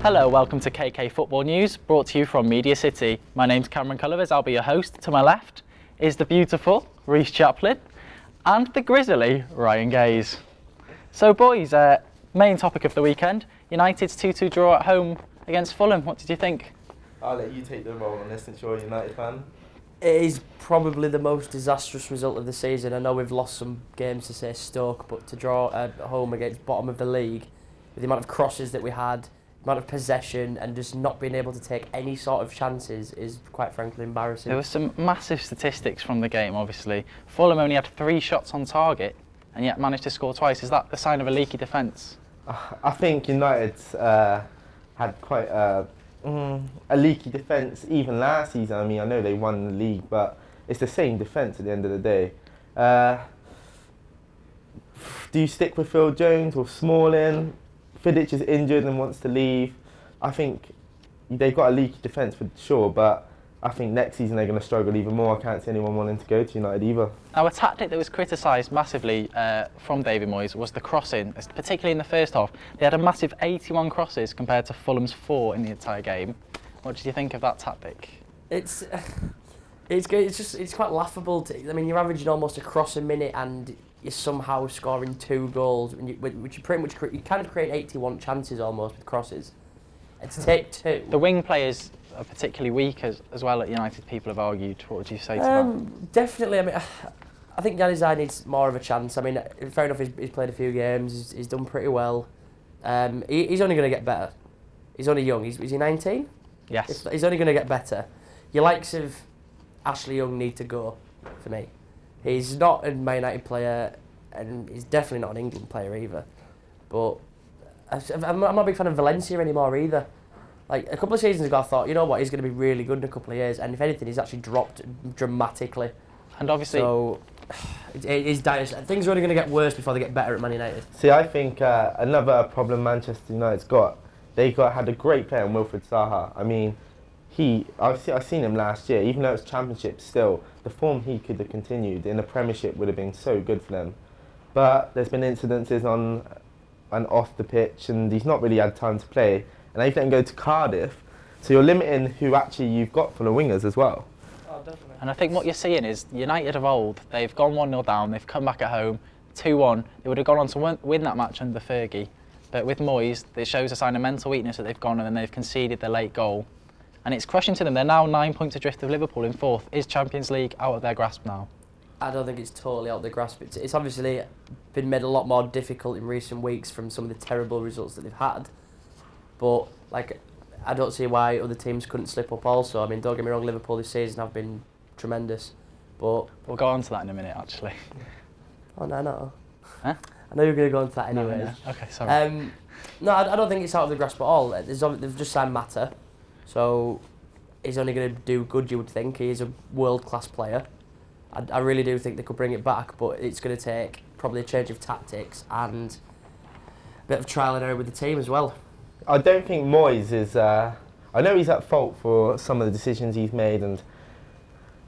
Hello, welcome to KK Football News, brought to you from Media City. My name's Cameron Culliver, I'll be your host. To my left is the beautiful Reece Chaplin and the grizzly Ryan Gaze. So boys, main topic of the weekend, United's 2-2 draw at home against Fulham. What did you think? I'll let you take the role on this since you're a United fan. It is probably the most disastrous result of the season. I know we've lost some games to say Stoke, but to draw at home against bottom of the league, with the amount of crosses that we had, amount of possession, and just not being able to take any sort of chances is quite frankly embarrassing. There were some massive statistics from the game, obviously. Fulham only had 3 shots on target and yet managed to score twice. Is that the sign of a leaky defence? I think United's had quite a leaky defence even last season. I mean, I know they won the league, but it's the same defence at the end of the day. Do you stick with Phil Jones or Smalling? Vidic is injured and wants to leave. I think they've got a leaky defence for sure, but I think next season they're going to struggle even more. I can't see anyone wanting to go to United either. Now, a tactic that was criticised massively from David Moyes was the crossing, particularly in the first half. They had a massive 81 crosses compared to Fulham's 4 in the entire game. What did you think of that tactic? It's quite laughable. I mean, you're averaging almost a cross a minute and you're somehow scoring 2 goals, which you pretty much you kind of create 81 chances almost with crosses. And to take 2. The wing players are particularly weak as well at United, people have argued. What would you say to that? Definitely. I mean, I think Giles needs more of a chance. I mean, fair enough, he's played a few games, he's done pretty well. He's only going to get better. He's only young. Is he 19? Yes. He's only going to get better. Your likes of Ashley Young need to go, for me. He's not a Man United player, and he's definitely not an England player either. But I'm not a big fan of Valencia anymore either. Like, a couple of seasons ago I thought, you know what, he's going to be really good in a couple of years, and if anything, he's actually dropped dramatically. And obviously... So, it is dire. Things are only going to get worse before they get better at Man United. See, I think another problem Manchester United's got, had a great player in Wilfried Zaha. I mean, I've seen him last year, even though it's Championship still, the form he could have continued in the Premiership would have been so good for them. But there's been incidences on and off the pitch, and he's not really had time to play. And they've let him go to Cardiff, so you're limiting who actually you've got for the wingers as well. Oh, definitely. And I think what you're seeing is United of old, they've gone 1-0 down, they've come back at home, 2-1. They would have gone on to win that match under Fergie. But with Moyes, it shows a sign of mental weakness that they've gone and then they've conceded the late goal. And it's crushing to them. They're now 9 points adrift of Liverpool in 4th. Is Champions League out of their grasp now? I don't think it's totally out of their grasp. It's obviously been made a lot more difficult in recent weeks from some of the terrible results that they've had. But like, I don't see why other teams couldn't slip up also. I mean, don't get me wrong, Liverpool this season have been tremendous. But we'll go on to that in a minute, actually. Oh, no. Huh? I know you're going to go into that anyway. No. Okay, sorry. No, I don't think it's out of the grasp at all. They've just signed Mata. So he's only going to do good, you would think. He's a world-class player. I really do think they could bring it back, but it's going to take probably a change of tactics and a bit of trial and error with the team as well. I don't think Moyes is... I know he's at fault for some of the decisions he's made and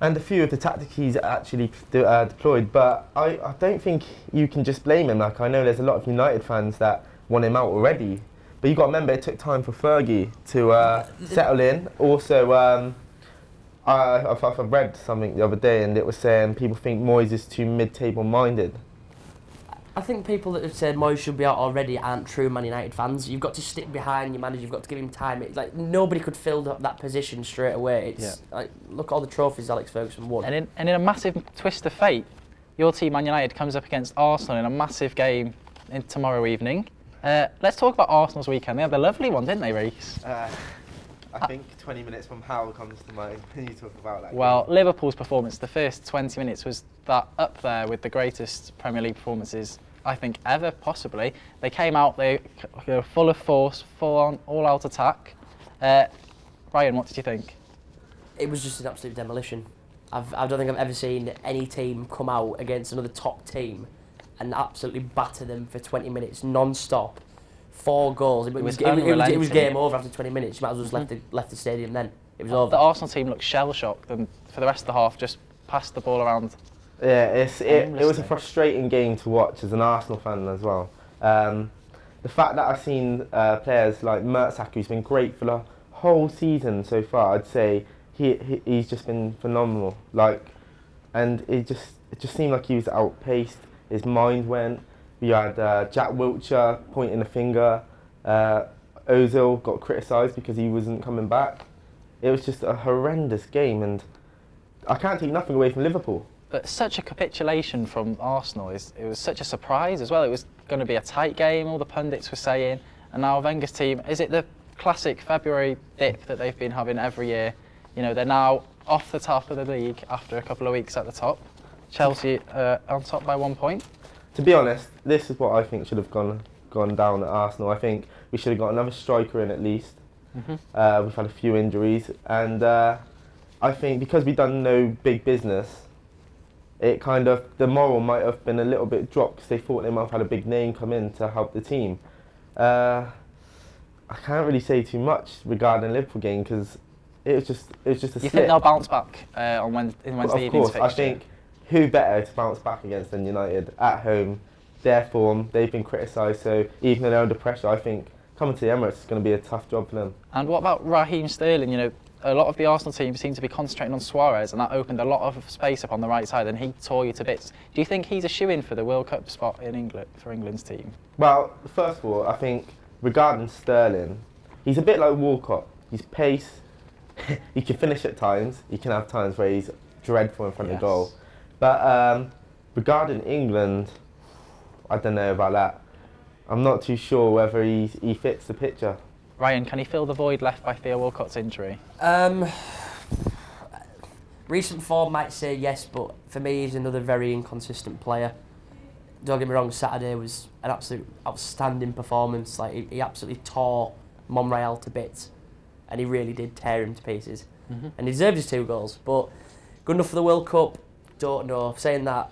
a few of the tactics he's actually deployed, but I don't think you can just blame him. Like, I know there's a lot of United fans that want him out already. But you've got to remember, it took time for Fergie to settle in. Also, I've read something the other day and it was saying people think Moyes is too mid-table minded. I think people that have said Moyes should be out already aren't true Man United fans. You've got to stick behind your manager, you've got to give him time. Like, nobody could fill that position straight away. Like, look at all the trophies Alex Ferguson won. And in a massive twist of fate, your team, Man United, comes up against Arsenal in a massive game tomorrow evening. Let's talk about Arsenal's weekend. They had the lovely one, didn't they, Reece? I think 20 minutes from Howell comes to mind when you talk about that. Well, Liverpool's performance, the first 20 minutes was that up there with the greatest Premier League performances, I think, ever, possibly. They came out, they were full of force, full-on, all-out attack. Ryan, what did you think? It was just an absolute demolition. I don't think I've ever seen any team come out against another top team and absolutely batter them for 20 minutes non-stop. 4 goals. It was game over after 20 minutes. You might as well just left the stadium then. It was over. The Arsenal team looked shell-shocked and for the rest of the half just passed the ball around. Yeah, it was a frustrating game to watch as an Arsenal fan as well. the fact that I've seen players like Mertzack, who's been great for the whole season so far, I'd say he's just been phenomenal. Like, and it just seemed like he was outpaced. His mind went. We had Jack Wiltshire pointing a finger. Ozil got criticised because he wasn't coming back. It was just a horrendous game, and I can't take nothing away from Liverpool. But such a capitulation from Arsenal, it was such a surprise as well. It was going to be a tight game, all the pundits were saying, and now Wenger's team, is it the classic February dip that they've been having every year? You know, they're now off the top of the league after a couple of weeks at the top. Chelsea on top by 1 point. To be honest, this is what I think should have gone down at Arsenal. I think we should have got another striker in at least. We've had a few injuries, and I think because we've done no big business, it kind of, the moral might have been a little bit dropped because they thought they might have had a big name come in to help the team. I can't really say too much regarding the Liverpool game because it was just a slip. You think they'll bounce back on Wednesday evening's fixture? I think who better to bounce back against than United at home. Their form, they've been criticised, so even though they're under pressure, I think coming to the Emirates is going to be a tough job for them. And what about Raheem Sterling? You know, a lot of the Arsenal team seem to be concentrating on Suarez, and that opened a lot of space up on the right side, and he tore you to bits. Do you think he's a shoo-in for the World Cup spot in England, for England's team? Well, first of all, I think regarding Sterling, he's a bit like Walcott. He's pace, he can finish at times, he can have times where he's dreadful in front of the goal. But regarding England, I don't know about that. I'm not too sure whether he fits the picture. Ryan, can he fill the void left by Theo Walcott's injury? Recent form might say yes, but for me he's another very inconsistent player. Don't get me wrong, Saturday was an absolute outstanding performance. Like he absolutely tore Monreal to bits, and he really did tear him to pieces. And he deserved his 2 goals, but good enough for the World Cup? Don't know. Saying that,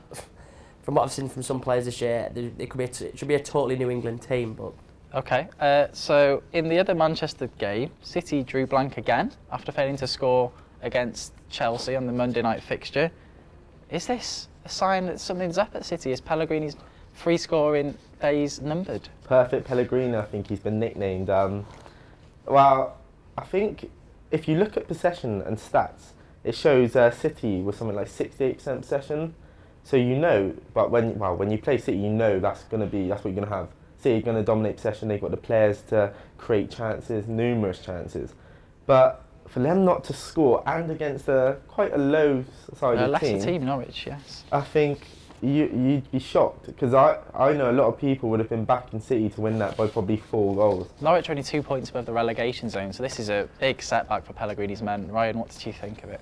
from what I've seen from some players this year, it should be a totally New England team, but... Okay, so in the other Manchester game, City drew blank again after failing to score against Chelsea on the Monday night fixture. Is this a sign that something's up at City? Is Pellegrini's free scoring days numbered? Perfect Pellegrini, I think he's been nicknamed. Well, I think if you look at possession and stats, it shows City with something like 68% possession. So you know, but when you play City, you know that's what you're going to have. City are going to dominate possession. They've got the players to create chances, numerous chances. But for them not to score, and against quite a low-sided team, Norwich, yes. I think you'd be shocked, because I know a lot of people would have been backing City to win that by probably 4 goals. Norwich are only 2 points above the relegation zone, so this is a big setback for Pellegrini's men. Ryan, what did you think of it?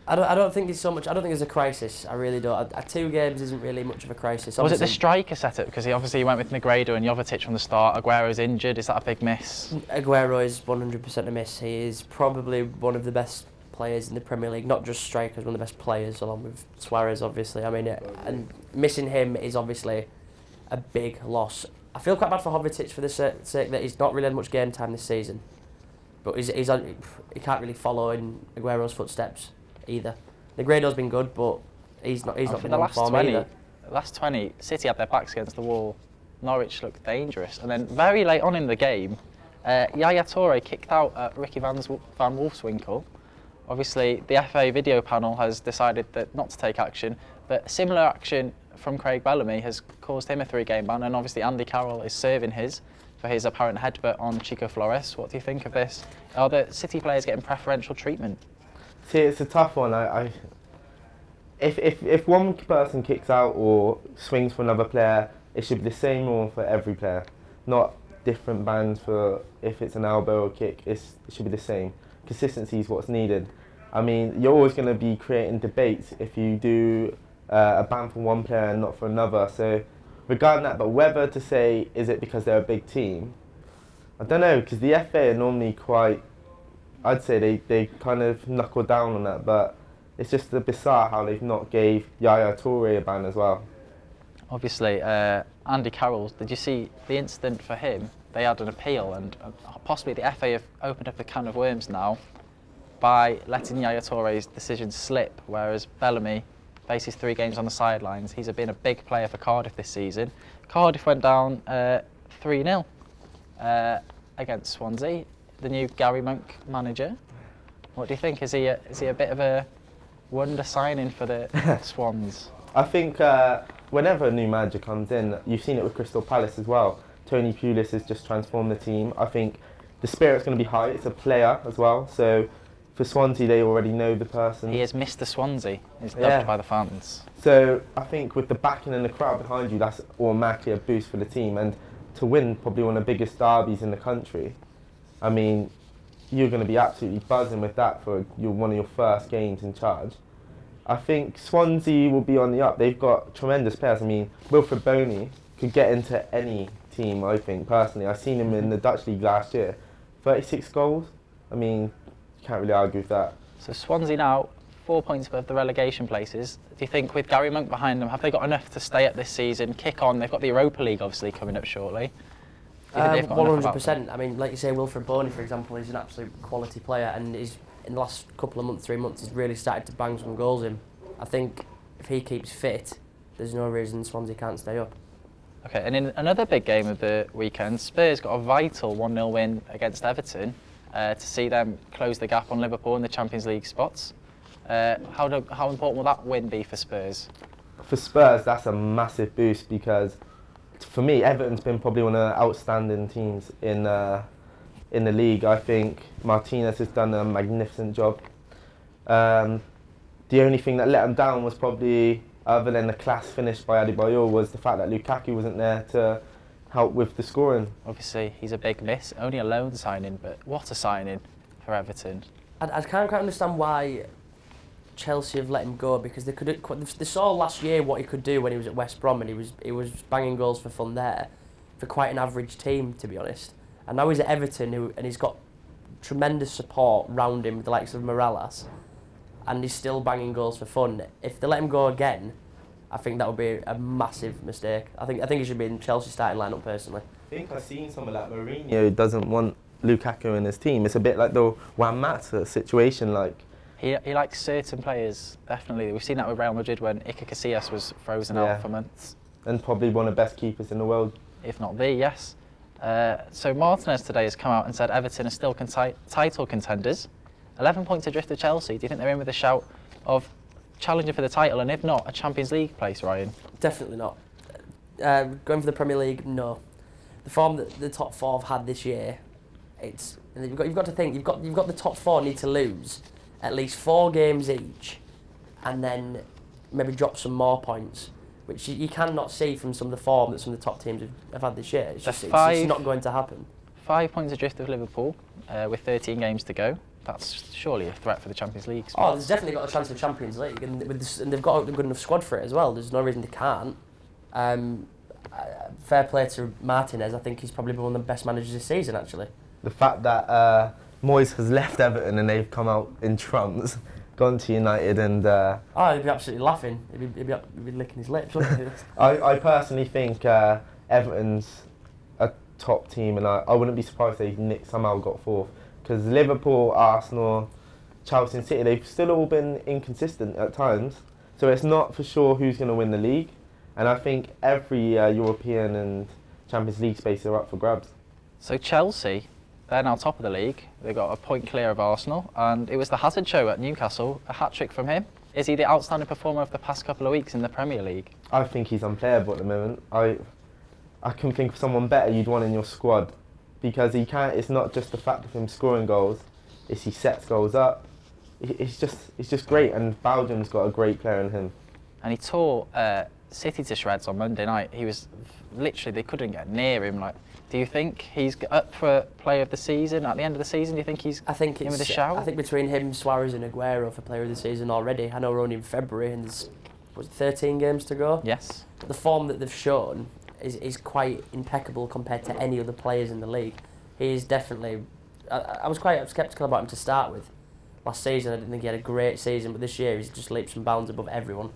I don't think there's so much. I don't think there's a crisis. I really don't. 2 games isn't really much of a crisis. Was it the striker setup? Because he obviously went with McGrady and Jovetic from the start. Aguero's injured. Is that a big miss? Aguero is 100% a miss. He is probably one of the best players in the Premier League. Not just strikers, one of the best players, along with Suarez, obviously. I mean, and missing him is obviously a big loss. I feel quite bad for Jovetic for the sake that he's not really had much game time this season. But he can't really follow in Aguero's footsteps either. Negredo's been good, but he's not been on form either. The last 20, City had their backs against the wall. Norwich looked dangerous, and then very late on in the game, Yaya Toure kicked out at Ricky van Wolfswinkel. Obviously, the FA video panel has decided that not to take action, but similar action from Craig Bellamy has caused him a 3-game ban, and obviously Andy Carroll is serving his for his apparent headbutt on Chico Flores. What do you think of this? Are the City players getting preferential treatment? See, it's a tough one. If one person kicks out or swings for another player, it should be the same rule for every player, not different bans for if it's an elbow or kick. It should be the same. Consistency is what's needed. I mean, you're always going to be creating debates if you do a ban for one player and not for another. So regarding that, but whether to say, is it because they're a big team? I don't know, because the FA are normally quite, I'd say they kind of knuckle down on that, but it's just bizarre how they've not gave Yaya Toure a ban as well. Obviously, Andy Carroll, did you see the incident for him? They had an appeal, and possibly the FA have opened up a can of worms now by letting Yaya Toure's decision slip, whereas Bellamy faces 3 games on the sidelines. He's been a big player for Cardiff this season. Cardiff went down 3-0 against Swansea. The new Gary Monk manager. What do you think? Is he a bit of a wonder signing for the Swans? I think whenever a new manager comes in, you've seen it with Crystal Palace as well. Tony Pulis has just transformed the team. I think the spirit's going to be high. It's a player as well. So for Swansea, they already know the person. He is Mr. Swansea. He's dubbed by the fans. So I think with the backing and the crowd behind you, that's automatically a boost for the team. And to win probably one of the biggest derbies in the country, I mean, you're going to be absolutely buzzing with that for one of your first games in charge. I think Swansea will be on the up. They've got tremendous players. I mean, Wilfred Boney could get into any team, I think, personally. I've seen him in the Dutch League last year. 36 goals. I mean, you can't really argue with that. So Swansea now 4 points above the relegation places. Do you think with Gary Monk behind them, have they got enough to stay up this season, kick on? They've got the Europa League obviously coming up shortly. 100%. I mean, like you say, Wilfred Boney, for example, is an absolute quality player, and he's, in the last couple of months, 3 months, he's really started to bang some goals in. I think if he keeps fit, there's no reason Swansea can't stay up. Okay, and in another big game of the weekend, Spurs got a vital 1-0 win against Everton to see them close the gap on Liverpool in the Champions League spots. How important will that win be for Spurs? For Spurs, that's a massive boost because, for me, Everton's been probably one of the outstanding teams in the league. I think Martinez has done a magnificent job. The only thing that let them down was probably, other than the class finish by Adebayor, was the fact that Lukaku wasn't there to help with the scoring. Obviously, he's a big miss. Only a loan signing, but what a signing for Everton. I can't quite understand why Chelsea have let him go, because they saw last year what he could do when he was at West Brom, and he was banging goals for fun there for quite an average team, to be honest. And now he's at Everton, and he's got tremendous support round him with the likes of Morales, and he's still banging goals for fun. If they let him go again, I think that would be a massive mistake. I think he should be in Chelsea starting lineup personally. I think I've seen some of that. Mourinho doesn't want Lukaku in his team. It's a bit like the Juan Mata situation, like. He likes certain players, definitely. We've seen that with Real Madrid when Iker Casillas was frozen out for months. And probably one of the best keepers in the world. If not the, yes. So Martinez today has come out and said Everton are still title contenders. 11 points adrift of Chelsea. Do you think they're in with a shout of challenging for the title, and if not, a Champions League place, Ryan? Definitely not. Going for the Premier League, no. The form that the top four have had this year, you've got to think, you've got the top four need to lose at least 4 games each, and then maybe drop some more points, which you cannot see from some of the form that some of the top teams have had this year. It's not going to happen. 5 points adrift of Liverpool with 13 games to go. That's surely a threat for the Champions League spots. Oh, there's definitely got a chance of Champions League, and they've got a good enough squad for it as well. There's no reason they can't. Fair play to Martinez. I think he's probably been one of the best managers this season, actually. The fact that Moyes has left Everton and they've come out in trumps, gone to United, and he'd be absolutely laughing. He'd be licking his lips, wouldn't he? I personally think Everton's a top team, and I wouldn't be surprised if they somehow got 4th, because Liverpool, Arsenal, Chelsea and City, they've still all been inconsistent at times, so it's not for sure who's going to win the league, and I think every European and Champions League space are up for grabs. So Chelsea, they're now top of the league. They've got a point clear of Arsenal, and it was the Hazard show at Newcastle, a hat-trick from him. Is he the outstanding performer of the past couple of weeks in the Premier League? I think he's unplayable at the moment. I can think of someone better you'd want in your squad, because he can't. It's not just the fact of him scoring goals; it's he sets goals up. It's just great, and Belgium's got a great player in him. And he tore City to shreds on Monday night. He was literally, they couldn't get near him. Like, do you think he's up for Player of the Season at the end of the season? Do you think he's in with a shout? I think between him, Suarez and Aguero for Player of the Season already. I know we're only in February and there's 13 games to go. Yes. But the form that they've shown is quite impeccable compared to any other players in the league. He is definitely. I was quite sceptical about him to start with. Last season I didn't think he had a great season, but this year he's just leaps and bounds above everyone.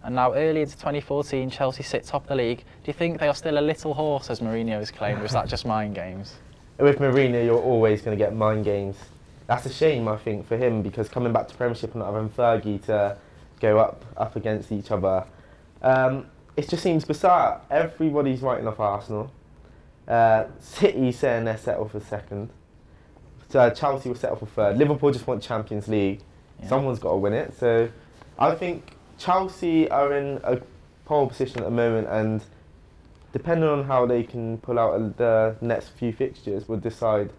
And now early into 2014, Chelsea sit top of the league. Do you think they are still a little horse, as Mourinho has claimed, or is that just mind games? With Mourinho, you're always going to get mind games. That's a shame, I think, for him, because coming back to Premiership and not having Fergie to go up against each other, it just seems bizarre. Everybody's writing off Arsenal. City saying they're settled for second. So Chelsea will settle for third. Liverpool just want Champions League. Yeah. Someone's got to win it. So I think Chelsea are in a pole position at the moment, and depending on how they can pull out the next few fixtures will decide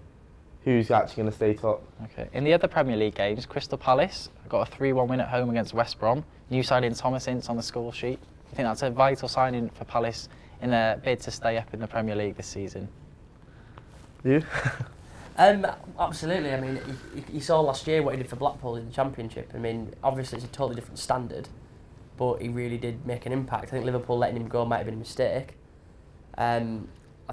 who's actually going to stay top. Okay. In the other Premier League games, Crystal Palace got a 3-1 win at home against West Brom. New signing Thomas Ince on the score sheet. I think that's a vital signing for Palace in their bid to stay up in the Premier League this season. You? Absolutely. I mean, you saw last year what he did for Blackpool in the Championship. I mean, obviously it's a totally different standard, but he really did make an impact. I think Liverpool letting him go might have been a mistake. I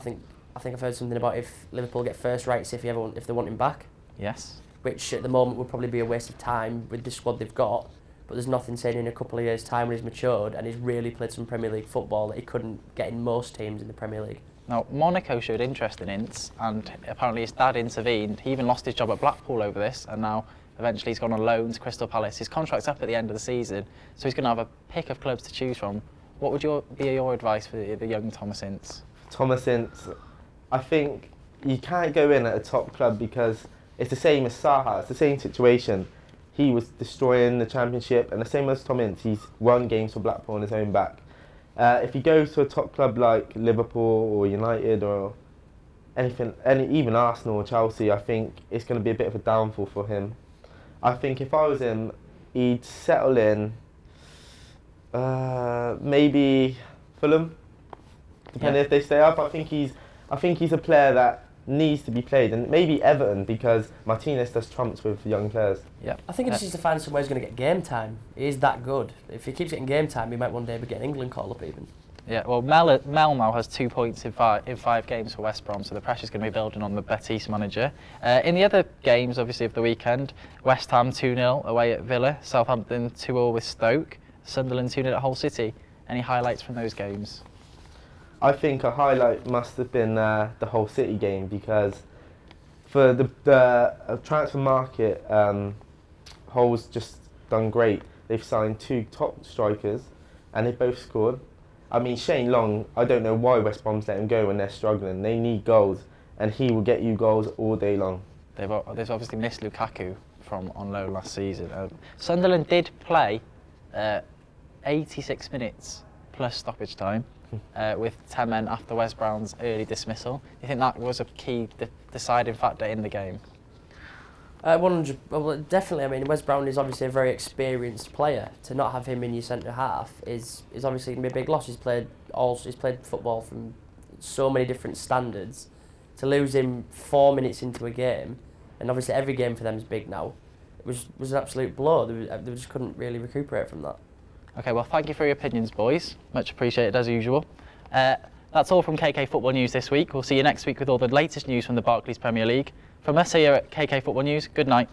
think I've heard something about if Liverpool get first rights if they want him back. Yes. Which at the moment would probably be a waste of time with the squad they've got. But there's nothing saying in a couple of years' time when he's matured and he's really played some Premier League football that he couldn't get in most teams in the Premier League. Now, Monaco showed interest in Ince, and apparently his dad intervened. He even lost his job at Blackpool over this, and now eventually he's gone on loan to Crystal Palace. His contract's up at the end of the season, so he's going to have a pick of clubs to choose from. What would be your advice for the young Thomas Ince? Thomas Ince, I think you can't go in at a top club because it's the same as Saha. It's the same situation. He was destroying the Championship, and the same as Tom Ince, he's won games for Blackpool on his own back. If he goes to a top club like Liverpool or United or even Arsenal or Chelsea, I think it's going to be a bit of a downfall for him. I think if I was him, he'd settle in maybe Fulham, depending if they stay up. I think he's a player that needs to be played, and maybe Everton because Martinez does trumps with young players. Yeah, I think he just needs to find somewhere he's going to get game time. He is that good. If he keeps getting game time, he might one day be getting England call up even. Yeah, well, Mel now has 2 points in five games for West Brom, so the pressure's going to be building on the Betis manager. In the other games, obviously, of the weekend, West Ham 2-0 away at Villa, Southampton 2-0 with Stoke, Sunderland 2-0 at Hull City. Any highlights from those games? I think a highlight must have been the Hull City game because for the transfer market, Hull's just done great. They've signed 2 top strikers and they both scored. I mean, Shane Long, I don't know why West Brom's let him go when they're struggling. They need goals and he will get you goals all day long. They've obviously missed Lukaku from on loan last season. Sunderland did play 86 minutes plus stoppage time. With 10 men after Wes Brown's early dismissal. Do you think that was a key deciding factor in the game? 100. Well, definitely. I mean, Wes Brown is obviously a very experienced player. To not have him in your centre half is obviously going to be a big loss. He's played football from so many different standards. To lose him 4 minutes into a game, and obviously every game for them is big now, it was an absolute blow. They just couldn't really recuperate from that. Okay, well, thank you for your opinions, boys. Much appreciated, as usual. That's all from KK Football News this week. We'll see you next week with all the latest news from the Barclays Premier League. From us here at KK Football News, good night.